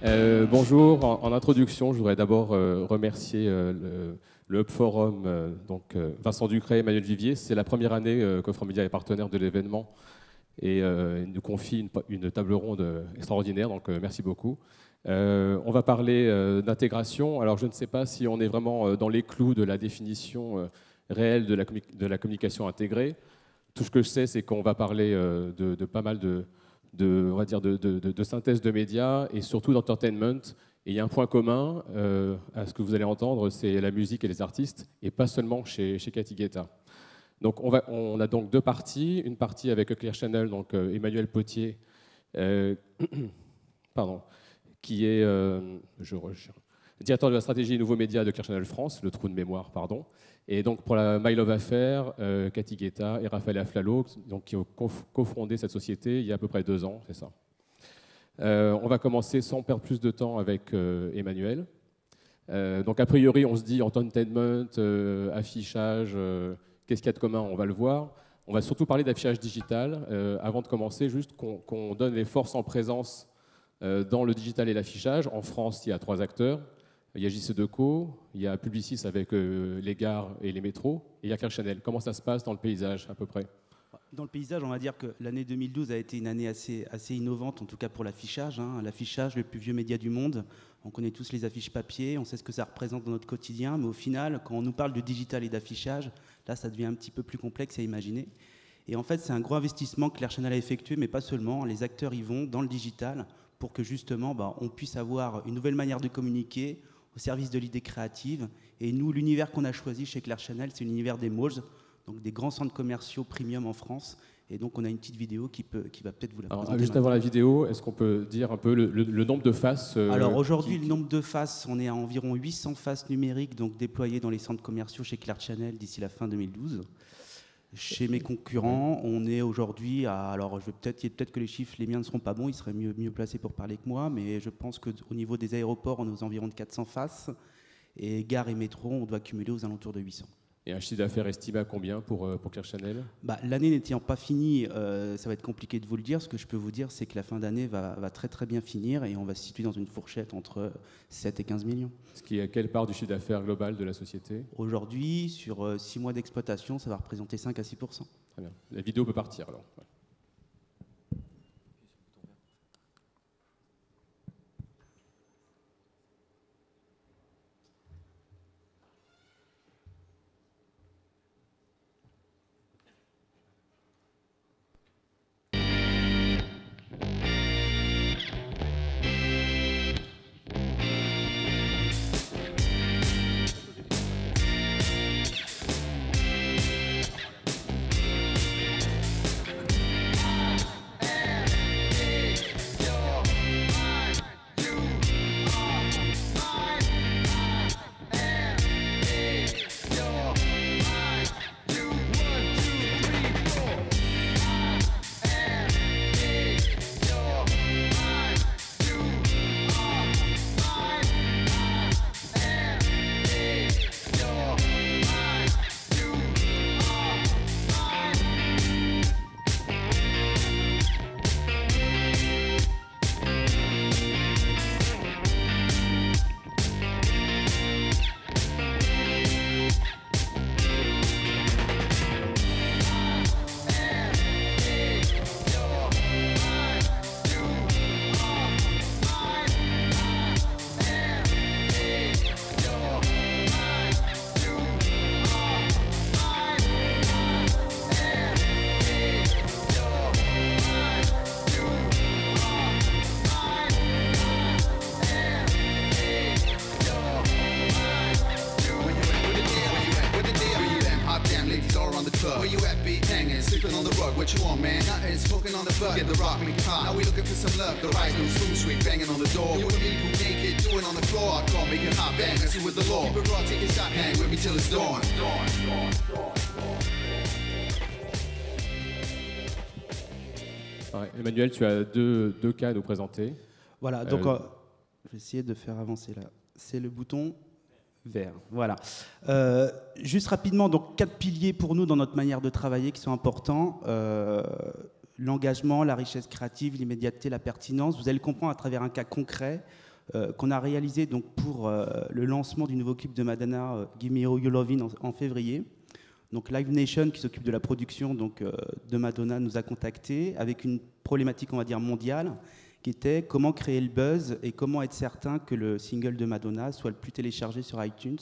Bonjour, en introduction, je voudrais d'abord remercier le Hub Forum, Vincent Ducret et Emmanuel Vivier. C'est la première année qu'Offre Média est partenaire de l'événement et il nous confie une table ronde extraordinaire, donc merci beaucoup. On va parler d'intégration. Alors je ne sais pas si on est vraiment dans les clous de la définition réelle de la communication intégrée. Tout ce que je sais, c'est qu'on va parler de pas mal on va dire de synthèse de médias et surtout d'entertainment. Et il y a un point commun à ce que vous allez entendre, c'est la musique et les artistes, et pas seulement chez Cathy Guetta. Donc on a donc deux parties, une partie avec Clear Channel, donc Emmanuel Potier, pardon, qui est directeur de la stratégie nouveaux médias de Clear Channel France, le trou de mémoire, pardon. Et donc pour la My Love Affair, Cathy Guetta et Raphaël Aflalo, donc, qui ont cofondé cette société il y a à peu près 2 ans, c'est ça. On va commencer sans perdre plus de temps avec Emmanuel. Donc a priori, on se dit entertainment, affichage, qu'est-ce qu'il y a de commun? On va le voir. On va surtout parler d'affichage digital. Avant de commencer, juste qu'on donne les forces en présence dans le digital et l'affichage. En France, il y a 3 acteurs. Il y a JC2Co, il y a Publicis avec les gares et les métros, et il y a Clear Channel. Comment ça se passe dans le paysage, à peu près? Dans le paysage, on va dire que l'année 2012 a été une année assez innovante, en tout cas pour l'affichage. L'affichage, le plus vieux média du monde. On connaît tous les affiches papier, on sait ce que ça représente dans notre quotidien, mais au final, quand on nous parle de digital et d'affichage, là, ça devient un petit peu plus complexe à imaginer. Et en fait, c'est un gros investissement que Clear Channel a effectué, mais pas seulement. Les acteurs y vont dans le digital pour que justement, on puisse avoir une nouvelle manière de communiquer au service de l'idée créative. Et nous, l'univers qu'on a choisi chez Clear Channel, c'est l'univers des malls, donc des grands centres commerciaux premium en France. Et donc, on a une petite vidéo qui va peut-être vous la présenter. Alors, juste avant la vidéo, est-ce qu'on peut dire un peu le nombre de faces Alors aujourd'hui, le nombre de faces, on est à environ 800 faces numériques donc déployées dans les centres commerciaux chez Clear Channel d'ici la fin 2012. Chez mes concurrents, on est aujourd'hui à... Alors, peut-être que les chiffres, les miens ne seront pas bons, ils seraient mieux placés pour parler que moi, mais je pense qu'au niveau des aéroports, on est aux environs de 400 faces. Et gare et métro, on doit cumuler aux alentours de 800. Et un chiffre d'affaires estimé à combien pour Clear Channel? L'année n'étant pas finie, ça va être compliqué de vous le dire. Ce que je peux vous dire, c'est que la fin d'année va très très bien finir et on va se situer dans une fourchette entre 7 et 15 millions. Ce qui est à quelle part du chiffre d'affaires global de la société? Aujourd'hui, sur 6 mois d'exploitation, ça va représenter 5 à 6%. Très bien. La vidéo peut partir alors. Ouais. Emmanuel, tu as deux cas à nous présenter. Voilà, donc je vais essayer de faire avancer là. C'est le bouton vert. Voilà. Juste rapidement, donc 4 piliers pour nous dans notre manière de travailler qui sont importants. L'engagement, la richesse créative, l'immédiateté, la pertinence. Vous allez le comprendre à travers un cas concret qu'on a réalisé donc, pour le lancement du nouveau clip de Madonna, Give Me All Your Lovin' en février. Donc Live Nation, qui s'occupe de la production donc, de Madonna, nous a contactés avec une problématique, on va dire, mondiale, qui était comment créer le buzz et comment être certain que le single de Madonna soit le plus téléchargé sur iTunes.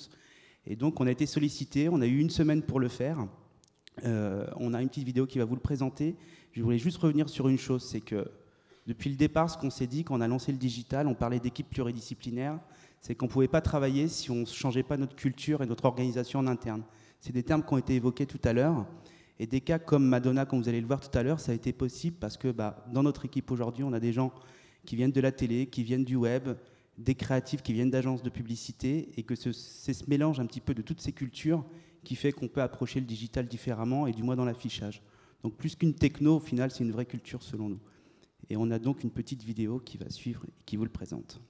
Et donc on a été sollicité, on a eu une semaine pour le faire. On a une petite vidéo qui va vous le présenter. Je voulais juste revenir sur une chose, c'est que depuis le départ, ce qu'on s'est dit quand on a lancé le digital, on parlait d'équipe pluridisciplinaire, c'est qu'on ne pouvait pas travailler si on ne changeait pas notre culture et notre organisation en interne. C'est des termes qui ont été évoqués tout à l'heure. Et des cas comme Madonna, comme vous allez le voir tout à l'heure, ça a été possible parce que dans notre équipe aujourd'hui, on a des gens qui viennent de la télé, qui viennent du web, des créatifs qui viennent d'agences de publicité, et que c'est ce mélange un petit peu de toutes ces cultures qui fait qu'on peut approcher le digital différemment, et du moins dans l'affichage. Donc plus qu'une techno, au final, c'est une vraie culture selon nous. Et on a donc une petite vidéo qui va suivre et qui vous le présente.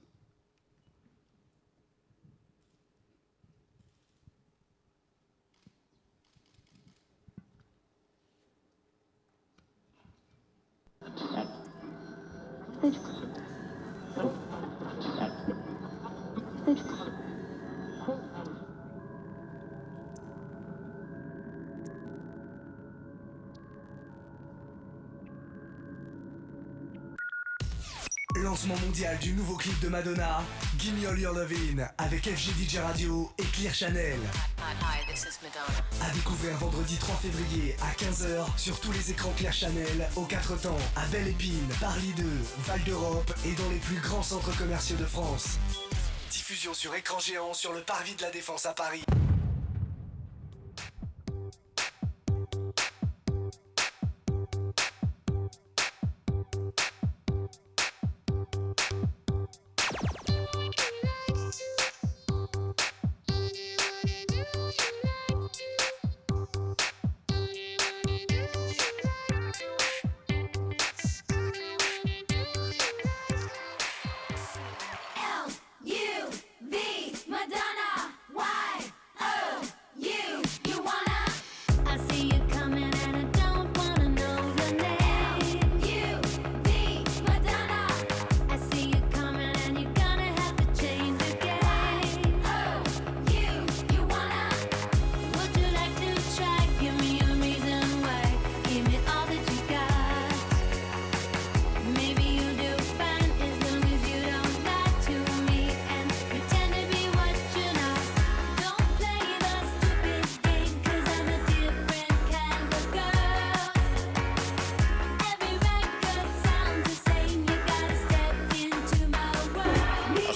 Lancement mondial du nouveau clip de Madonna, Give Me All Your Lovin', avec FGDJ Radio et Clear Channel. Hi, this is Madonna. À découvrir vendredi 3 février à 15h sur tous les écrans Clear Channel, aux 4 temps, à Belle-Épine, Paris 2, Val d'Europe et dans les plus grands centres commerciaux de France. Diffusion sur écran géant sur le parvis de la Défense à Paris.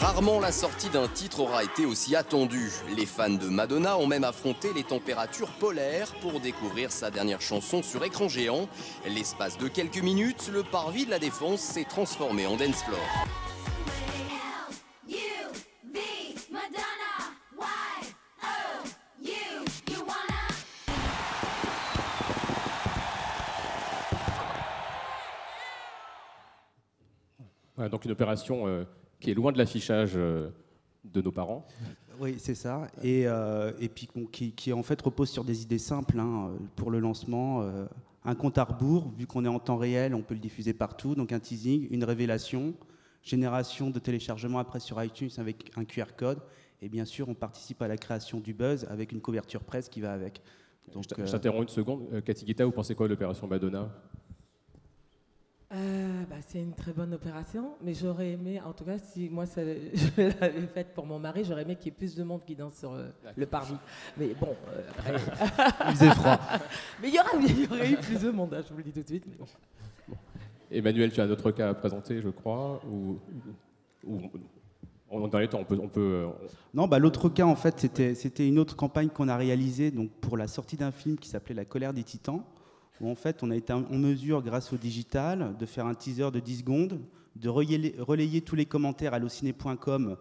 Rarement la sortie d'un titre aura été aussi attendue. Les fans de Madonna ont même affronté les températures polaires pour découvrir sa dernière chanson sur écran géant. L'espace de quelques minutes, le parvis de la Défense s'est transformé en dance floor. Donc une opération qui est loin de l'affichage de nos parents. Oui, c'est ça. Et puis qui en fait repose sur des idées simples pour le lancement. Un compte à rebours, vu qu'on est en temps réel, on peut le diffuser partout. Donc un teasing, une révélation, génération de téléchargement après sur iTunes avec un QR code. Et bien sûr, on participe à la création du buzz avec une couverture presse qui va avec. Donc, je t'interromps une seconde. Cathy Guetta, vous pensez quoi de l'opération Madonna ? C'est une très bonne opération, mais j'aurais aimé, en tout cas, si moi je l'avais faite pour mon mari, j'aurais aimé qu'il y ait plus de monde qui danse sur le parvis. Mais bon, après... Il faisait froid. Mais il y aurait eu plus de monde, je vous le dis tout de suite. Mais bon. Emmanuel, tu as un autre cas à présenter, je crois, ou dans les temps, on peut... Non, l'autre cas, en fait, c'était une autre campagne qu'on a réalisée donc, pour la sortie d'un film qui s'appelait La colère des titans, où en fait on a été en mesure, grâce au digital, de faire un teaser de 10 secondes, de relayer tous les commentaires allociné.com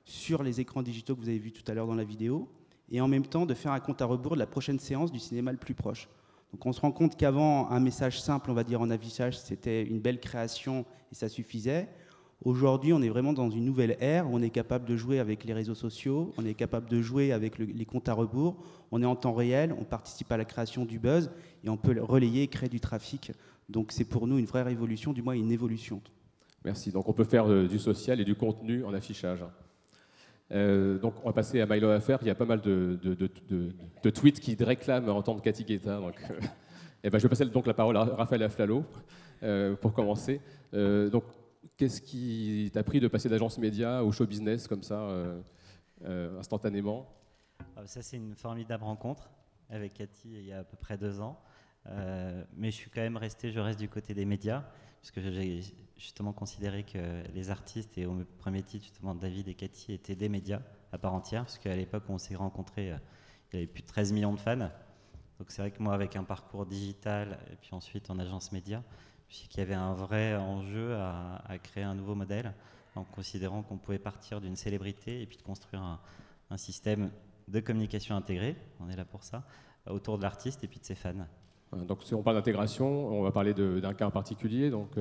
sur les écrans digitaux que vous avez vus tout à l'heure dans la vidéo, et en même temps de faire un compte à rebours de la prochaine séance du cinéma le plus proche. Donc on se rend compte qu'avant, un message simple, on va dire en affichage, c'était une belle création et ça suffisait. Aujourd'hui, on est vraiment dans une nouvelle ère où on est capable de jouer avec les réseaux sociaux, on est capable de jouer avec les comptes à rebours, on est en temps réel, on participe à la création du buzz et on peut le relayer et créer du trafic. Donc c'est pour nous une vraie révolution, du moins une évolution. Merci. Donc on peut faire du social et du contenu en affichage. Donc on va passer à My Love Affair. Il y a pas mal de tweets qui réclament entendre Cathy Guetta. Donc, je vais passer donc la parole à Raphaël Aflalo pour commencer. Donc qu'est-ce qui t'a pris de passer d'agence média au show business comme ça instantanément? Ça c'est une formidable rencontre avec Cathy il y a à peu près 2 ans. Mais je reste du côté des médias, puisque j'ai justement considéré que les artistes, et au premier titre, justement, David et Cathy, étaient des médias à part entière, parce qu'à l'époque où on s'est rencontrés, il y avait plus de 13 millions de fans. Donc c'est vrai que moi, avec un parcours digital, et puis ensuite en agence média, je me suis dit qu'il y avait un vrai enjeu à créer un nouveau modèle, en considérant qu'on pouvait partir d'une célébrité et puis de construire un système de communication intégré, on est là pour ça, autour de l'artiste et puis de ses fans. Donc si on parle d'intégration, on va parler d'un cas en particulier. Donc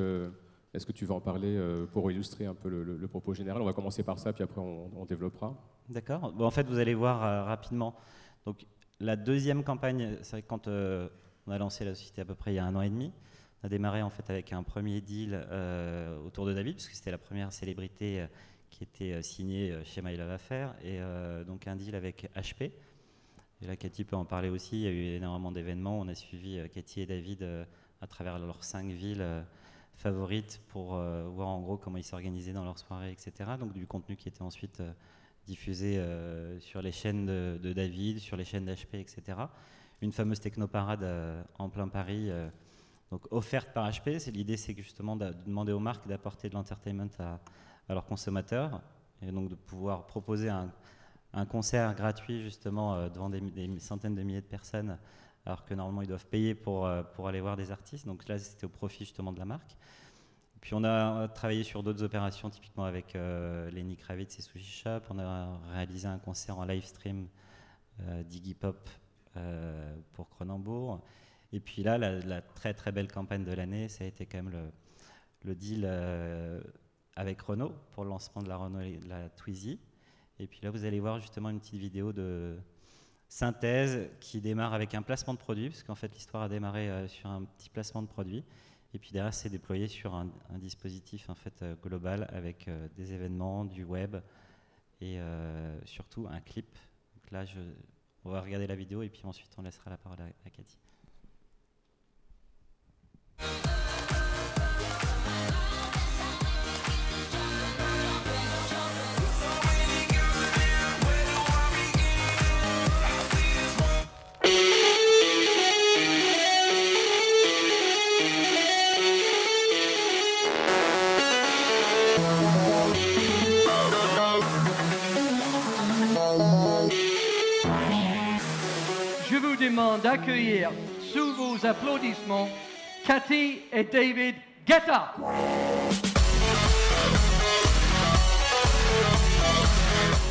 est-ce que tu vas en parler pour illustrer un peu le propos général? On va commencer par ça, puis après on développera. D'accord. Bon, en fait, vous allez voir rapidement. Donc la deuxième campagne, c'est vrai que quand on a lancé la société à peu près il y a 1 an et demi, on a démarré en fait avec un premier deal autour de David, puisque c'était la première célébrité qui était signée chez My Love Affair, et donc un deal avec HP. Et là, Cathy peut en parler aussi. Il y a eu énormément d'événements. On a suivi Cathy et David à travers leurs 5 villes favorites pour voir en gros comment ils s'organisaient dans leurs soirées, etc. Donc du contenu qui était ensuite diffusé sur les chaînes de David, sur les chaînes d'HP, etc. Une fameuse technoparade en plein Paris, donc offerte par HP. L'idée, c'est justement de demander aux marques d'apporter de l'entertainment à leurs consommateurs, et donc de pouvoir proposer un concert gratuit justement devant des centaines de milliers de personnes, alors que normalement ils doivent payer pour aller voir des artistes. Donc là, c'était au profit justement de la marque. Et puis on a travaillé sur d'autres opérations, typiquement avec Lenny Kravitz et Sushi Shop. On a réalisé un concert en live stream d'Iggy Pop pour Cronenbourg. Et puis là, la très très belle campagne de l'année, ça a été quand même le deal avec Renault pour le lancement de la Renault et de la Twizy. Et puis là, vous allez voir justement une petite vidéo de synthèse qui démarre avec un placement de produit, parce qu'en fait, l'histoire a démarré sur un petit placement de produit. Et puis derrière, c'est déployé sur un dispositif en fait, global avec des événements, du web et surtout un clip. Donc là, on va regarder la vidéo et puis ensuite, on laissera la parole à Cathy. Je vous demande d'accueillir sous vos applaudissements Cathy et David Guetta.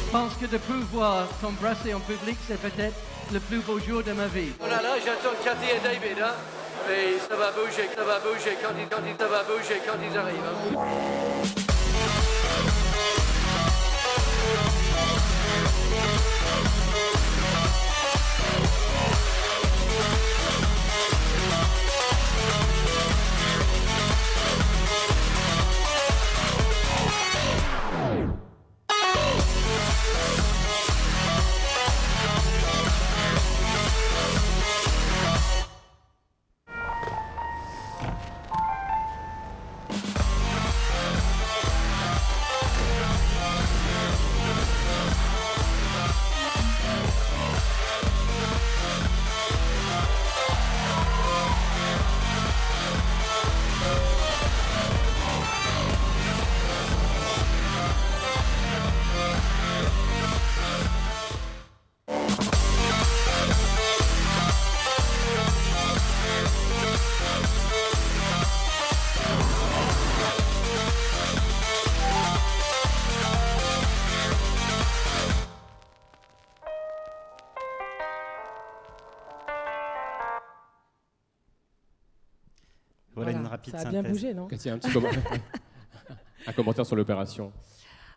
Je pense que de pouvoir t'embrasser en public, c'est peut-être le plus beau jour de ma vie. Voilà, là, j'attends Cathy et David, hein. Mais ça va bouger quand ça va bouger quand ils arrivent. Hein. Voilà une rapide ça a synthèse. bien bougé, non? Cathy, un commentaire sur l'opération.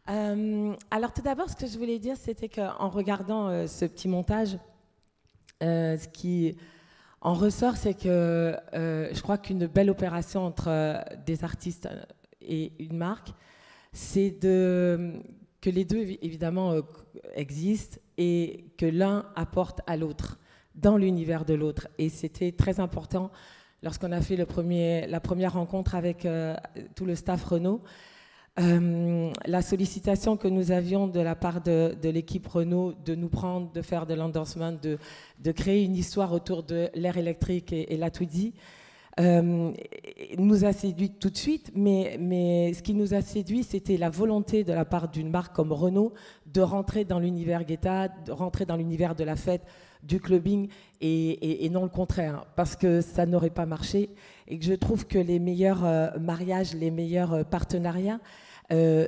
Alors tout d'abord, ce que je voulais dire, c'était qu'en regardant ce petit montage, ce qui en ressort, c'est que je crois qu'une belle opération entre des artistes et une marque, c'est que les deux, évidemment, existent et que l'un apporte à l'autre, dans l'univers de l'autre. Et c'était très important lorsqu'on a fait la première rencontre avec tout le staff Renault. La sollicitation que nous avions de la part de l'équipe Renault de nous prendre, de faire de l'endorsement, de créer une histoire autour de l'air électrique et la Twizy, nous a séduit tout de suite, mais ce qui nous a séduit, c'était la volonté de la part d'une marque comme Renault de rentrer dans l'univers Guetta, de rentrer dans l'univers de la fête, du clubbing, et non le contraire, parce que ça n'aurait pas marché, et que je trouve que les meilleurs mariages, les meilleurs partenariats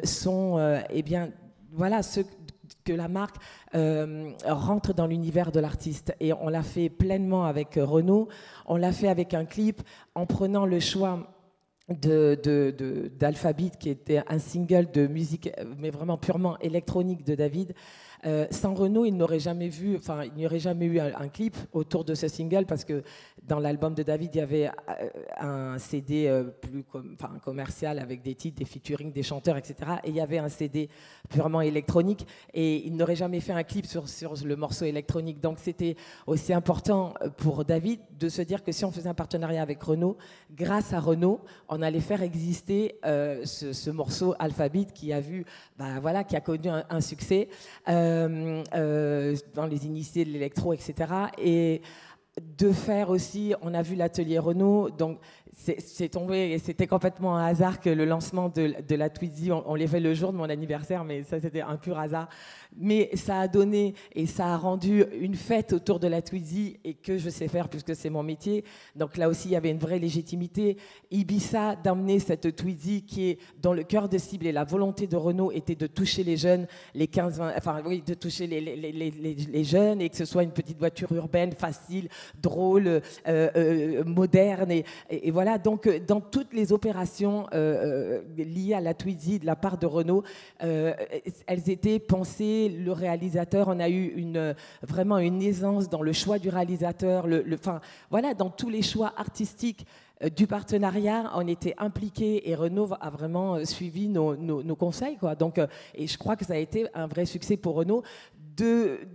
sont, eh bien, voilà, ceux que la marque rentre dans l'univers de l'artiste. Et on l'a fait pleinement avec Renault, on l'a fait avec un clip en prenant le choix d'Alphabet, qui était un single de musique, mais vraiment purement électronique de David. Sans Renault, il n'y aurait jamais eu un clip autour de ce single, parce que dans l'album de David, il y avait un CD plus commercial avec des titres, des featuring, des chanteurs, etc. Et il y avait un CD purement électronique, et il n'aurait jamais fait un clip sur le morceau électronique. Donc c'était aussi important pour David de se dire que si on faisait un partenariat avec Renault, grâce à Renault, on allait faire exister ce morceau Alphabet qui a qui a connu un succès dans les initiés de l'électro, etc. Et de faire aussi, on a vu l'atelier Renault, donc c'est tombé, c'était complètement un hasard que le lancement de la Twizy, on l'ait fait le jour de mon anniversaire, mais ça c'était un pur hasard. Mais ça a donné et ça a rendu une fête autour de la Twizy, et que je sais faire puisque c'est mon métier. Donc là aussi, il y avait une vraie légitimité. Ibiza, d'emmener cette Twizy qui est dans le cœur de cible, et la volonté de Renault était de toucher les jeunes, les 15-20, enfin oui, de toucher les jeunes, et que ce soit une petite voiture urbaine, facile, drôle, moderne, et voilà. Donc dans toutes les opérations liées à la Twizy de la part de Renault, elles étaient pensées. Le réalisateur, on a eu vraiment une aisance dans le choix du réalisateur, voilà, dans tous les choix artistiques du partenariat, on était impliqués, et Renault a vraiment suivi nos conseils, quoi. Donc, et je crois que ça a été un vrai succès pour Renault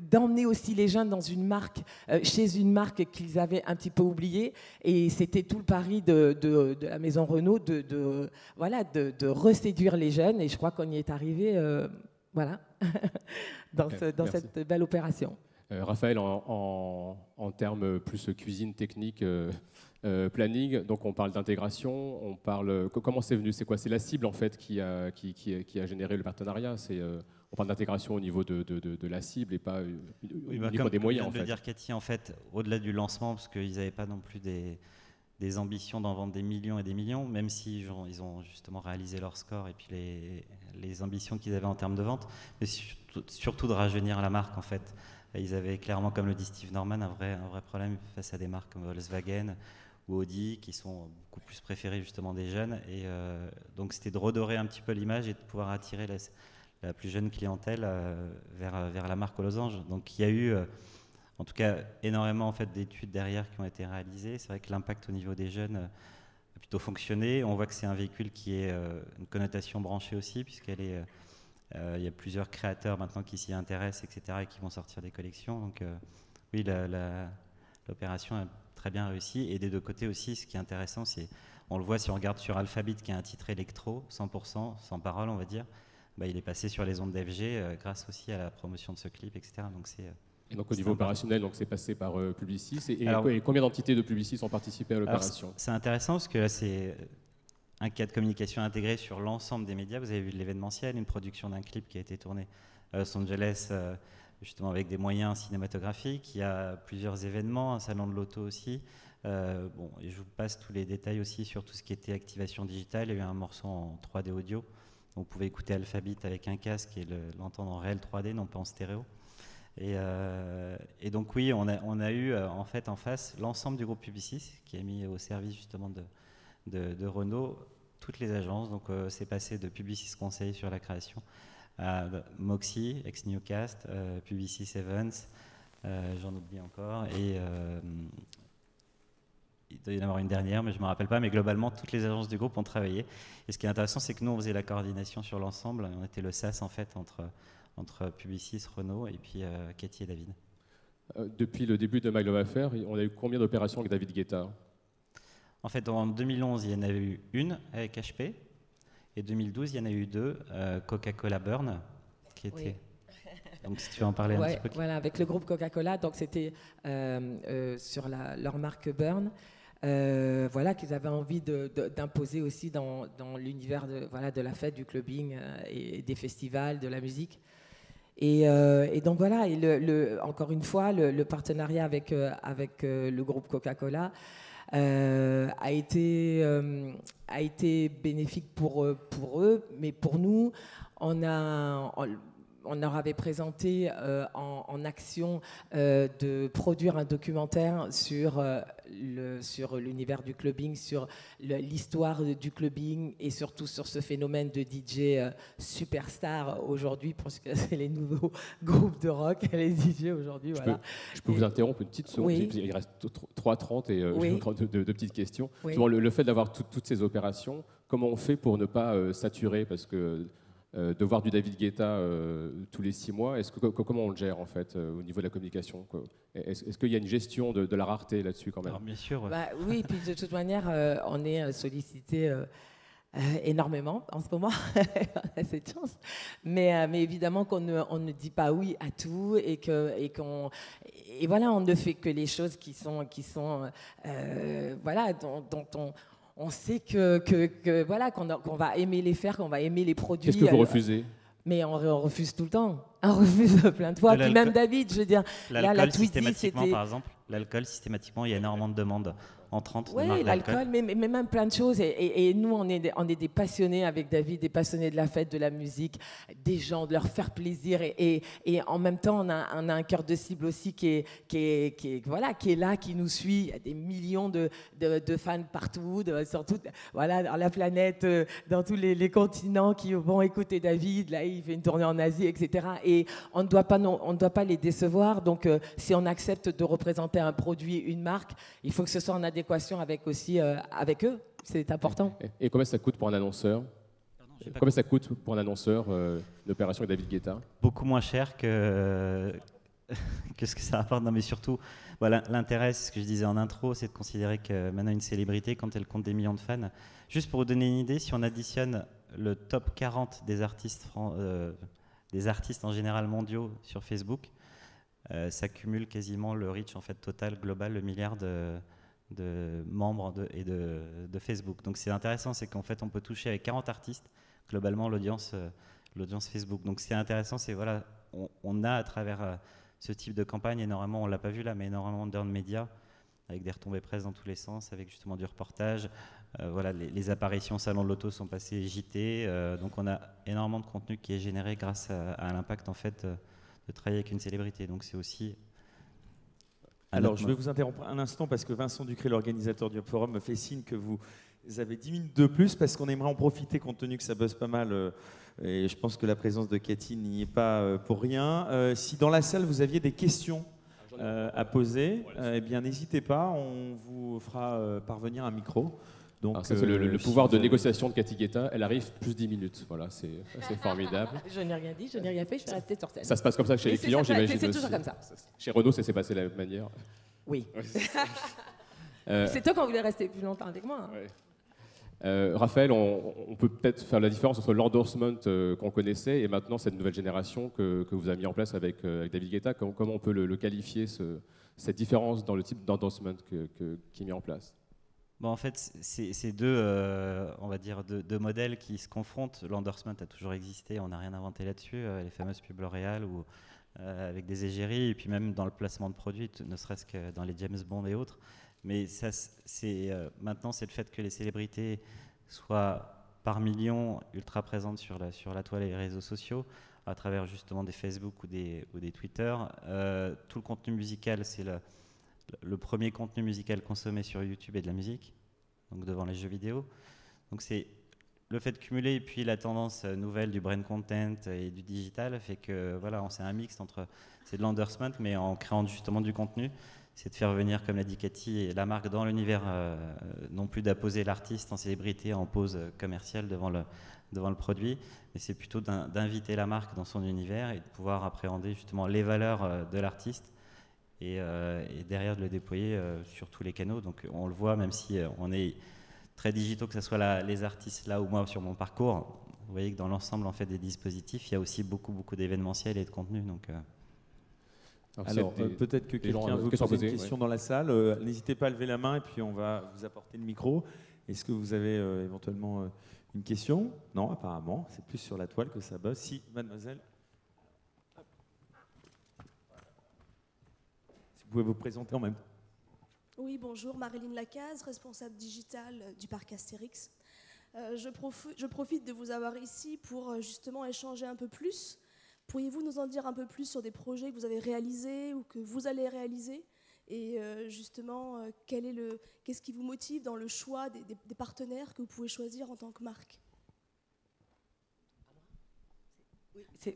d'emmener aussi les jeunes dans une marque, chez une marque qu'ils avaient un petit peu oubliée, et c'était tout le pari de la maison Renault de reséduire les jeunes, et je crois qu'on y est arrivé. Voilà, dans cette belle opération. Raphaël, en termes plus cuisine, technique, planning, donc on parle d'intégration, on parle... Comment c'est venu? C'est quoi? C'est la cible en fait qui a généré le partenariat. On parle d'intégration au niveau de la cible et pas au niveau des moyens. Comme vient de dire Cathy, en fait, au-delà du lancement, parce qu'ils n'avaient pas non plus des ambitions d'en vendre des millions et des millions, même si ils ont justement réalisé leur score et puis les ambitions qu'ils avaient en termes de vente, mais surtout de rajeunir la marque en fait. Ils avaient clairement, comme le dit Steve Norman, un vrai problème face à des marques comme Volkswagen ou Audi qui sont beaucoup plus préférées justement des jeunes, et donc c'était de redorer un petit peu l'image et de pouvoir attirer la plus jeune clientèle vers la marque aux losanges. Donc il y a eu en tout cas énormément en fait, d'études derrière qui ont été réalisées. C'est vrai que l'impact au niveau des jeunes a plutôt fonctionné. On voit que c'est un véhicule qui est une connotation branchée aussi, puisqu'il y a plusieurs créateurs maintenant qui s'y intéressent, etc., et qui vont sortir des collections. Donc oui, l'opération est très bien réussie. Et des deux côtés aussi, ce qui est intéressant, c'est, on le voit si on regarde sur Alphabet, qui est un titre électro, 100%, sans parole, on va dire, il est passé sur les ondes d'FG grâce aussi à la promotion de ce clip, etc. Donc c'est... Et donc au niveau opérationnel, donc c'est passé par Publicis. Et combien d'entités de Publicis ont participé à l'opération? C'est intéressant parce que là c'est un cas de communication intégré sur l'ensemble des médias. Vous avez vu de l'événementiel, une production d'un clip qui a été tourné à Los Angeles, justement avec des moyens cinématographiques. Il y a plusieurs événements, un salon de l'auto aussi. Et je vous passe tous les détails aussi sur tout ce qui était activation digitale. Il y a eu un morceau en 3D audio. Vous pouvez écouter Alphabet avec un casque et l'entendre en réel 3D, non pas en stéréo. Et donc oui, on a eu en fait en face l'ensemble du groupe Publicis qui a mis au service justement de Renault toutes les agences. Donc c'est passé de Publicis Conseil sur la création à Moxie, ex-Newcast, Publicis Events, j'en oublie encore, et il doit y en avoir une dernière, mais je ne me rappelle pas. Mais globalement, toutes les agences du groupe ont travaillé. Et ce qui est intéressant, c'est que nous, on faisait la coordination sur l'ensemble. On était le SAS, en fait, entre Publicis, Renault, et puis Cathy et David. Depuis le début de My Love Affair, on a eu combien d'opérations avec David Guetta? En fait, en 2011, il y en a eu une avec HP. Et 2012, il y en a eu deux. Coca-Cola Burn, qui était... Oui. Donc, si tu veux en parler un petit peu. Voilà, avec le groupe Coca-Cola. Donc, c'était sur leur marque Burn. Voilà, qu'ils avaient envie d'imposer aussi dans l'univers de la fête, du clubbing et des festivals, de la musique. Et donc voilà, et encore une fois, le partenariat avec le groupe Coca-Cola a été bénéfique pour eux, mais pour nous, on leur avait présenté en action de produire un documentaire sur l'univers du clubbing, sur l'histoire du clubbing et surtout sur ce phénomène de DJ superstar aujourd'hui, parce que c'est les nouveaux groupes de rock, les DJ aujourd'hui. Voilà. Je peux vous interrompre une petite seconde, oui. Il reste 3h30 et oui. j'ai encore deux petites questions. Oui. Le fait d'avoir toutes ces opérations, comment on fait pour ne pas saturer, parce que de voir du David Guetta tous les 6 mois, comment on le gère en fait au niveau de la communication, quoi? Est-ce qu'il y a une gestion de la rareté là-dessus quand même? Alors, bien sûr. Bah, oui, puis de toute manière, on est sollicité énormément en ce moment, on a cette chance. Mais évidemment qu'on ne dit pas oui à tout et voilà, on ne fait que les choses qui sont voilà, dont on sait voilà, qu'on va aimer les faire, qu'on va aimer les produits. Qu'est-ce que vous refusez? Mais on refuse tout le temps. On refuse plein de fois. Puis même David, je veux dire, là, la Twizy, c'était... Par exemple, l'alcool, systématiquement, il y a énormément de demandes entrantes. Oui, l'alcool, mais même plein de choses. Et nous, on est des passionnés avec David, des passionnés de la fête, de la musique, des gens, de leur faire plaisir. Et en même temps, on a un cœur de cible aussi qui est là, qui nous suit. Il y a des millions de fans partout, sur toute la planète, dans tous les continents qui vont écouter David. Là, il fait une tournée en Asie, etc. Et on ne doit pas les décevoir. Donc, si on accepte de représenter un produit, une marque, il faut que ce soit en adéquation avec eux. C'est important. Et combien ça coûte pour un annonceur? Combien ça coûte pour un annonceur l'opération avec David Guetta? Beaucoup moins cher que ce que ça rapporte. Non, mais surtout, voilà, l'intérêt, c'est ce que je disais en intro, c'est de considérer que maintenant une célébrité, quand elle compte des millions de fans, juste pour vous donner une idée, si on additionne le top 40 des artistes en général mondiaux sur Facebook, ça cumule quasiment le reach en fait total global, le milliard de membres de Facebook. Donc c'est intéressant, c'est qu'en fait on peut toucher avec 40 artistes globalement l'audience Facebook. Donc ce qui est intéressant, c'est voilà, on a à travers ce type de campagne énormément, on l'a pas vu là, mais énormément d'earned media avec des retombées presse dans tous les sens, avec justement du reportage. Voilà, les apparitions salon de l'auto sont passées JT, donc on a énormément de contenu qui est généré grâce à l'impact en fait de travailler avec une célébrité. Donc c'est aussi... Alors je vais vous interrompre un instant parce que Vincent Ducré, l'organisateur du Hub Forum, me fait signe que vous avez 10 minutes de plus parce qu'on aimerait en profiter compte tenu que ça buzz pas mal et je pense que la présence de Cathy n'y est pas pour rien. Si dans la salle vous aviez des questions à poser, eh bien n'hésitez pas, on vous fera parvenir un micro. Donc, ça, c'est le pouvoir de négociation de Cathy Guetta. Elle arrive plus 10 minutes. Voilà, c'est formidable. Je n'ai rien dit, je n'ai rien fait, je vais rester sur scène. Ça se passe comme ça chez les clients, j'imagine. C'est toujours comme ça. Chez Renault, ça s'est passé de la même manière. Oui. C'est toi qu'on voulait rester plus longtemps avec moi. Hein. Ouais. Raphaël, on peut peut-être faire la différence entre l'endorsement qu'on connaissait et maintenant cette nouvelle génération que vous avez mis en place avec David Guetta. Comment on peut le qualifier, cette différence dans le type d'endorsement qui est mis en place? Bon, en fait, c'est deux, on va dire, deux modèles qui se confrontent. L'endorsement a toujours existé, on n'a rien inventé là-dessus. Les fameuses pubs L'Oréal ou avec des égéries, et puis même dans le placement de produits, ne serait-ce que dans les James Bond et autres. Mais ça, maintenant, c'est le fait que les célébrités soient par millions ultra présentes sur la toile et les réseaux sociaux, à travers justement des Facebook ou des Twitter. Tout le contenu musical, c'est le premier contenu musical consommé sur YouTube est de la musique, donc devant les jeux vidéo. Donc c'est le fait de cumuler et puis la tendance nouvelle du brand content et du digital fait que voilà, c'est un mix entre c'est de l'endorsement mais en créant justement du contenu. c'est de faire venir, comme l'a dit Cathy, la marque dans l'univers, non plus d'apposer l'artiste en célébrité, en pose commerciale devant le produit, mais c'est plutôt d'inviter la marque dans son univers et de pouvoir appréhender justement les valeurs de l'artiste et derrière de le déployer sur tous les canaux. Donc on le voit, même si on est très digitaux, que ce soit les artistes là ou moi sur mon parcours, vous voyez que dans l'ensemble en fait, des dispositifs, il y a aussi beaucoup d'événementiels et de contenu. Donc, alors, peut-être que quelqu'un veut poser une question dans la salle. N'hésitez pas à lever la main et puis on va vous apporter le micro. Est-ce que vous avez éventuellement une question? Non, apparemment. C'est plus sur la toile que ça bosse. Si, mademoiselle. Si vous pouvez vous présenter en même temps. Oui, bonjour. Marilyn Lacaze, responsable digitale du parc Astérix. Je profite de vous avoir ici pour justement échanger un peu plus. Pourriez-vous nous en dire un peu plus sur des projets que vous avez réalisés ou que vous allez réaliser? Et justement, qu'est-ce qui vous motive dans le choix des partenaires que vous pouvez choisir en tant que marque?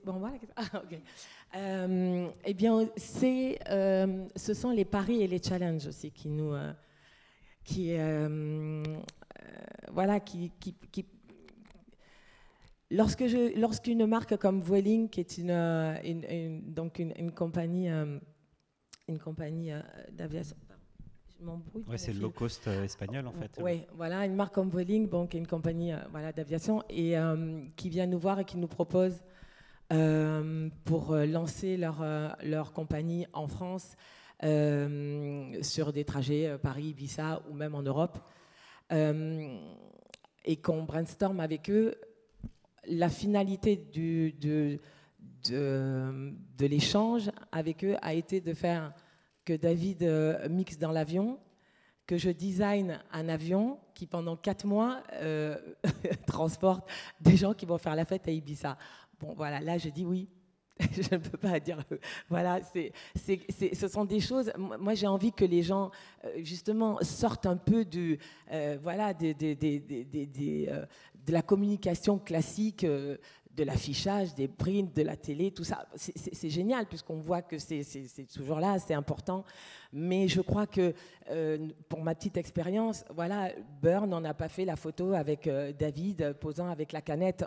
Bon, voilà. Okay. Eh bien, ce sont les paris et les challenges aussi qui nous... voilà, Lorsqu'une marque comme Vueling, qui est une compagnie d'aviation, ouais, c'est le low cost espagnol en fait. Oui, voilà, une marque comme Vueling, qui est une compagnie d'aviation, et qui vient nous voir et qui nous propose pour lancer leur compagnie en France sur des trajets Paris-Ibiza ou même en Europe, et qu'on brainstorm avec eux. La finalité de l'échange avec eux a été de faire que David mixe dans l'avion, que je design un avion qui pendant 4 mois transporte des gens qui vont faire la fête à Ibiza. Bon voilà, là je dis oui. Je ne peux pas dire. Voilà, ce sont des choses. Moi, j'ai envie que les gens, justement, sortent un peu de la communication classique, de l'affichage, des prints, de la télé, tout ça. C'est génial, puisqu'on voit que c'est toujours là, c'est important. Mais je crois que, pour ma petite expérience, voilà, Burn, on n'a pas fait la photo avec David posant avec la canette.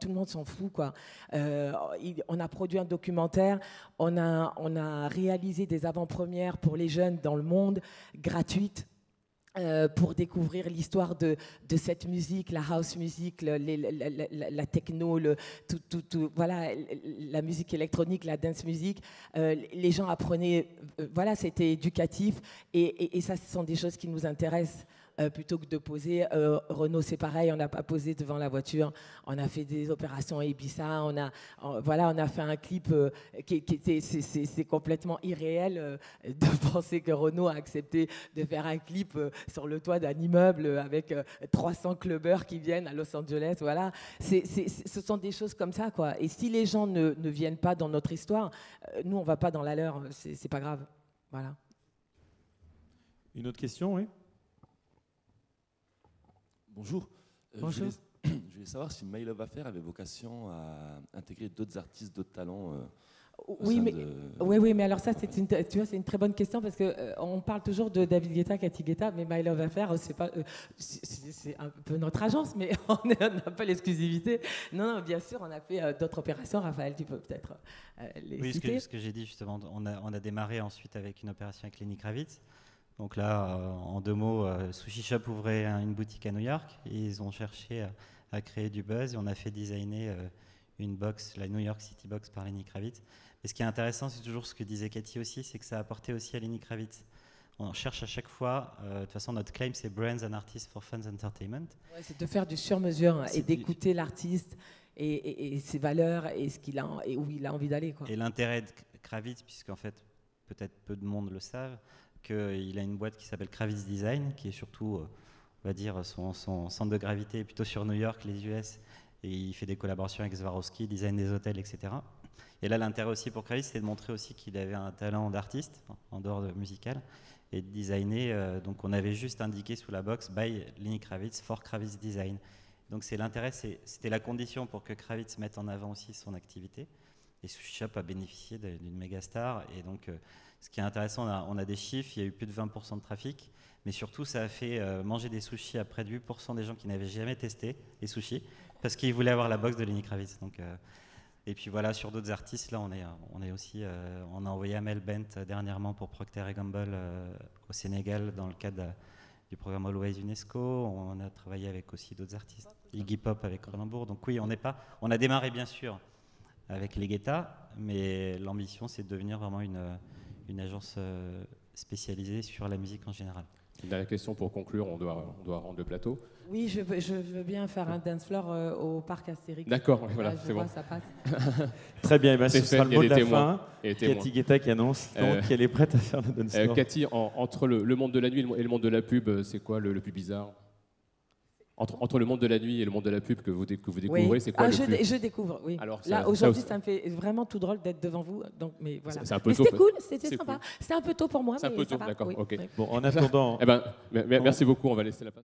Tout le monde s'en fout, quoi. On a produit un documentaire, on a réalisé des avant-premières pour les jeunes dans le monde, gratuites. Pour découvrir l'histoire de cette musique, la house music, la techno, voilà, la musique électronique, la dance music. Les gens apprenaient, voilà, c'était éducatif, et ça, ce sont des choses qui nous intéressent. Plutôt que de poser, Renault c'est pareil, on n'a pas posé devant la voiture, on a fait des opérations à Ibiza, on a fait un clip c'est complètement irréel de penser que Renault a accepté de faire un clip sur le toit d'un immeuble avec 300 clubbers qui viennent à Los Angeles, voilà. Ce sont des choses comme ça, quoi. Et si les gens ne viennent pas dans notre histoire, nous on va pas dans la leur, c'est pas grave, voilà. Une autre question, oui. Bonjour. Bonjour. Je voulais savoir si My Love Affair avait vocation à intégrer d'autres artistes, d'autres talents. Oui, mais alors ça, c'est une très bonne question, parce que on parle toujours de David Guetta, Cathy Guetta, mais My Love Affair, c'est un peu notre agence, mais on n'a pas l'exclusivité. Non, bien sûr, on a fait d'autres opérations. Raphaël, tu peux peut-être les citer. Oui, ce que j'ai dit justement, on a démarré ensuite avec une opération avec Lenny Kravitz. Donc là, en 2 mots, Sushi Shop ouvrait une boutique à New York, et ils ont cherché à créer du buzz, et on a fait designer une box, la New York City Box, par Lenny Kravitz. Et ce qui est intéressant, c'est toujours ce que disait Cathy aussi, c'est que ça a apporté aussi à Lenny Kravitz. On cherche à chaque fois, de toute façon notre claim c'est Brands and Artists for Fun Entertainment. Ouais, c'est de faire du sur-mesure et d'écouter l'artiste et ses valeurs et où il a envie d'aller, quoi. Et l'intérêt de Kravitz, puisqu'en fait peut-être peu de monde le savent, qu'il a une boîte qui s'appelle Kravitz Design, qui est surtout, on va dire, son centre de gravité est plutôt sur New York, les US, et il fait des collaborations avec Swarovski, design des hôtels, etc. Et là, l'intérêt aussi pour Kravitz, c'est de montrer aussi qu'il avait un talent d'artiste, en dehors de musical, et de designer. Donc on avait juste indiqué sous la box « by Lenny Kravitz for Kravitz Design ». Donc c'est l'intérêt, c'était la condition pour que Kravitz mette en avant aussi son activité. et Sushi Shop a bénéficié d'une méga star. Et donc, ce qui est intéressant, on a des chiffres, il y a eu plus de 20% de trafic, mais surtout, ça a fait manger des sushis à près de 8% des gens qui n'avaient jamais testé les sushis, parce qu'ils voulaient avoir la box de Lenny Kravitz. Donc, et puis voilà, sur d'autres artistes, là, on a envoyé Amel Bent dernièrement pour Procter & Gamble au Sénégal dans le cadre du programme Always UNESCO. On a travaillé avec aussi d'autres artistes, Iggy Pop avec Cronenbourg. Donc oui, on a démarré bien sûr avec les Guetta, mais l'ambition c'est de devenir vraiment une agence spécialisée sur la musique en général. Une dernière question pour conclure, on doit rendre le plateau. Oui, je veux bien faire un dance floor au parc Astérix. D'accord, voilà, c'est bon. Ça passe. Très bien, ce sera le mot de la fin. Cathy Guetta qui annonce qu'elle est prête à faire le dance floor. Cathy, entre le monde de la nuit et le monde de la pub, c'est quoi le plus bizarre ? Entre le monde de la nuit et le monde de la pub que vous découvrez, oui. C'est quoi le plus... Je découvre, oui. Alors, là, aujourd'hui, ça me fait vraiment tout drôle d'être devant vous. Donc, mais voilà. C'est un peu tôt. C'était cool, c'était sympa. Cool. C'est un peu tôt pour moi. C'est un peu tôt, d'accord. Oui, Ok. Oui. Bon, en attendant... merci beaucoup, on va laisser la place.